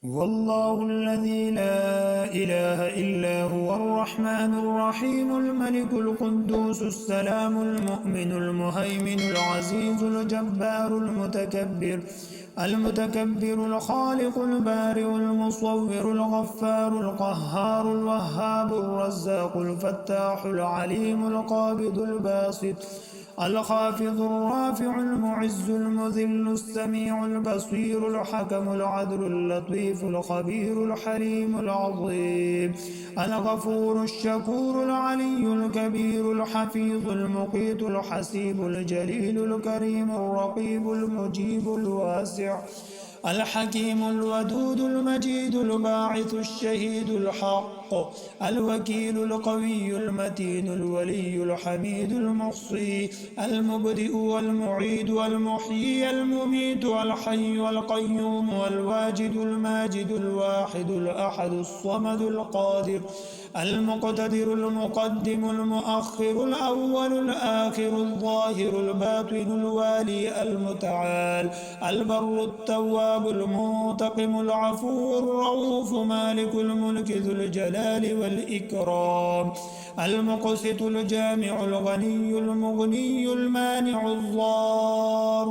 والله الذي لا إله إلا هو الرحمن الرحيم الملك القدوس السلام المؤمن المهيمن العزيز الجبار المتكبر الخالق البارئ المصور الغفار القهار الوهاب الرزاق الفتاح العليم القابض الباسط الخافض الرافع المعز المذل السميع البصير الحكم العدل اللطيف الخبير الحليم العظيم الغفور الشكور العلي الكبير الحفيظ المقيت الحسيب الجليل الكريم الرقيب المجيب الواسع الحكيم الودود المجيد الباعث الشهيد الحق الوكيل القوي المتين الولي الحميد المحصي المبدئ والمعيد والمحيي المميت الحي والقيوم والواجد الماجد الواحد الأحد الصمد القادر المقتدر المقدم المؤخر الأول الآخر الظاهر الباطن الوالي المتعال البر التواب المنتقم العفو الرؤوف مالك الملك ذو الجلال والإكرام المقسط الجامع الغني المغني المانع الضار